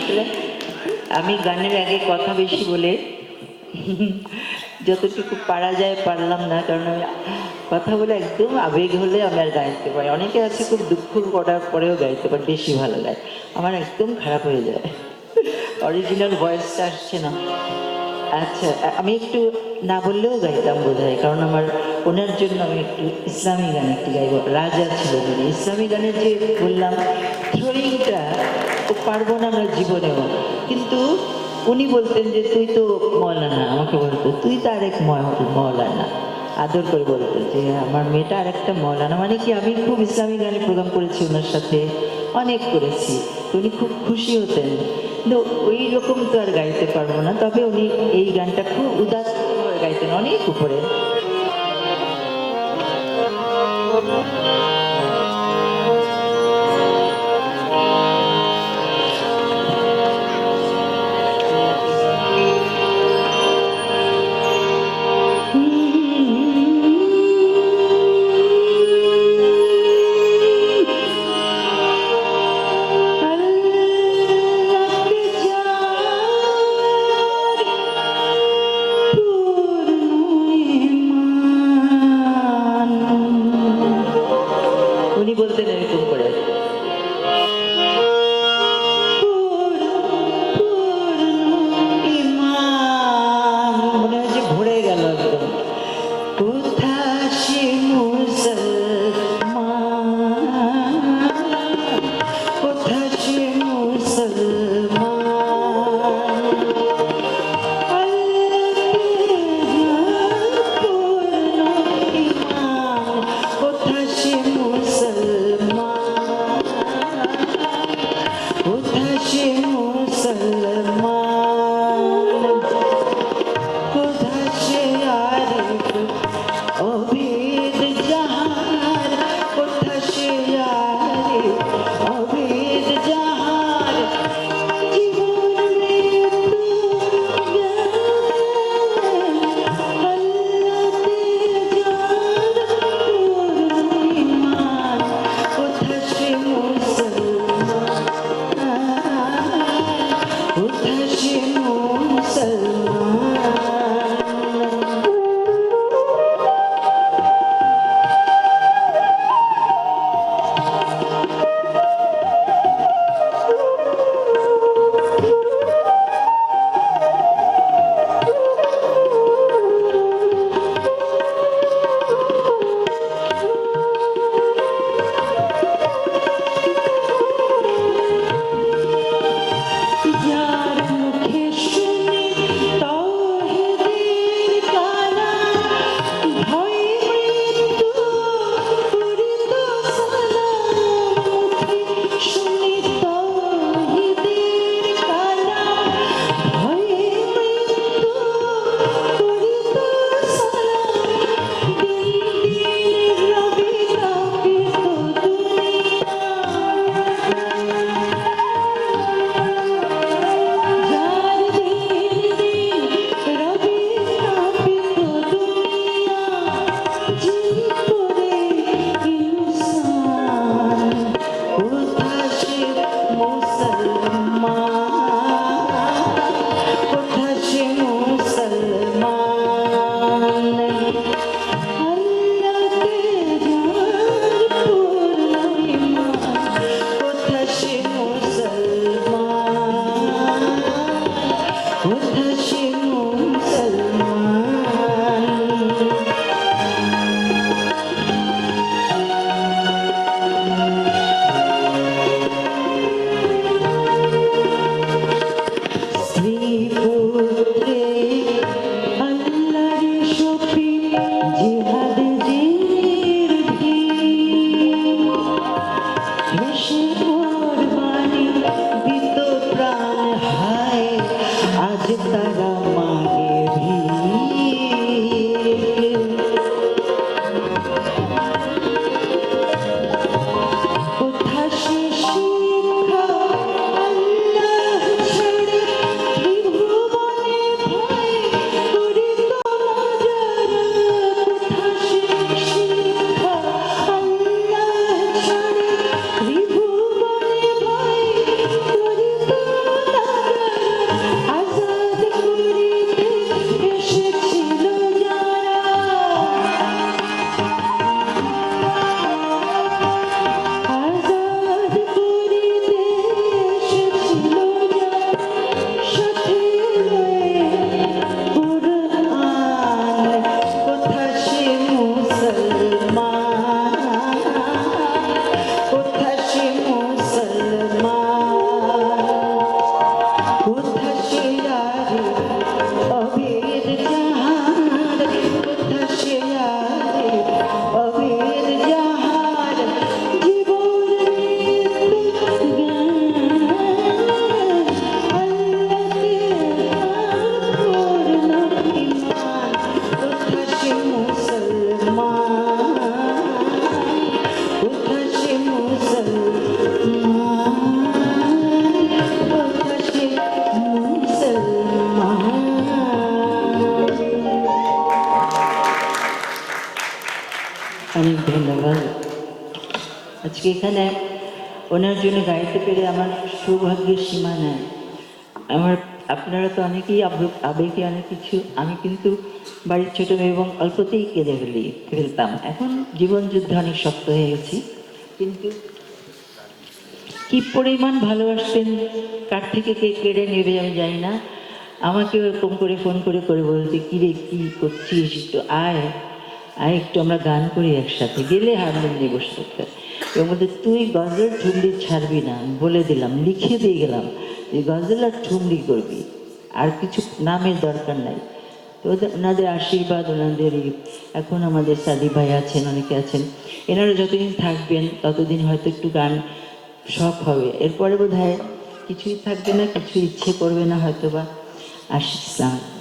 আসলে আমি গানের আগে কথা বেশি বলে যতটুকু পারা যায় পারলাম না, কারণ আমি কথা বলে একদম আবেগ হলে আমি আর গাইতে পারি। অনেকে আছে খুব দুঃখ করার পরেও গাইতে পারে, বেশি ভালো গায়, আমার একদম খারাপ হয়ে যায়, অরিজিনাল ভয়েসটা আসছে না। আচ্ছা, আমি একটু না বললেও গাইতাম বোধ হয়, কারণ আমার ওনার জন্য আমি একটু ইসলামী গান একটু গাইব। রাজা ছিল মানে ইসলামী গানের যে বললাম থ্রোয়িংটা তো পারবো না আমরা জীবনেও, কিন্তু উনি বলতেন যে তুই তো মৌলানা, আমাকে বলতো তুই তো আরেক মৌলানা, আদর করে বলতো যে আমার মেয়েটা আরেকটা মৌলানা। মানে কি আমি খুব ইসলামী গানে প্রোগ্রাম করেছি ওনার সাথে, অনেক করেছি, তো উনি খুব খুশি হতেন। কিন্তু ওই রকম তো আর গাইতে পারবো না, তবে উনি এই গানটা খুব উদাত্তভাবে গাইতেন, অনেক উপরে। উনি বলতেন এরকম করে, মনে হয় যে ভরে গেল একদম। কোথা সে মুসলমান, কোথা সে মুসলমান, কোথা সে মুসলমান, কোথা সে মুসলমান, কোথা সে আরিফ অভেদ জাহার, কোথা সে আরিফ অভেদ জাহার, জীবন মৃত্যু কোথা সে মুসলমান, কোথা সে মুসলমান। যার মুখে শুনি তাওহীদের কালাম, ভয় মৃত্যু করিত সালাম, মুখে শুনি তাওহীদের কালাম, ভয় মৃত্যু করিত সালাম, দিন দিন রবি কাঁপিত দুনিয়া, যার দিন দিন রবি কাঁপিত দুনিয়া, জিন করে ইনসান, কোথা সে মুসলমান, কোথা সে মুসলমান, আল্লাহকে যার পূর্ণ ঈমান, কোথা সে মুসলমান, কোথা সে মুসলমান। স্ত্রী পুত্রে আল্লাহর শফি, জিহাদ জিনের ভিড়, ভেসে কোরবানি দিত প্রাণ, হায় আজ তারা মাগে ভিড়, কোথা সে শিক্ষা আল্লাহ ছেড়ে ত্রিভুবনে ভয় করিত মজারা, কোথা সে শিক্ষা আল্লাহ ছেড়ে ত্রিভুবনে আজকে এখানে ওনার জন্য গাইতে পেরে আমার সৌভাগ্যের সীমা নেই। আমার আপনারা তো অনেকেই আবেগে অনেক কিছু, আমি কিন্তু বাড়ির ছোট মেয়ে এবং অল্পতেই কেঁদে ফেলতাম। এখন জীবন যুদ্ধে অনেক শক্ত হয়ে গেছি, কিন্তু কি পরিমাণ ভালোবাসতেন, কার থেকে কে কেড়ে নেবে আমি জানি না। আমাকে ওরকম করে ফোন করে করে বলতে, কিরে কী করছিস, একটু আয় আয়, একটু আমরা গান করি একসাথে, গেলে হারমোনিয়াম নিয়ে বসে থাকতে। এর মধ্যে তুই গজল ঠুমরি ছাড়বি না, আমি বলে দিলাম, লিখে দিয়ে গেলাম যে গজল আর ঠুমরি করবি, আর কিছু নামের দরকার নাই। তো ওনাদের আশীর্বাদ, ওনাদের এখন আমাদের সাদি ভাই আছেন, অনেকে আছেন, এনারা যতদিন থাকবেন ততদিন হয়তো একটু গান শখ হবে, এরপরে বোধ হয় কিছুই থাকবে না, কিছু ইচ্ছে করবে না হয়তো বা। আসসালাম।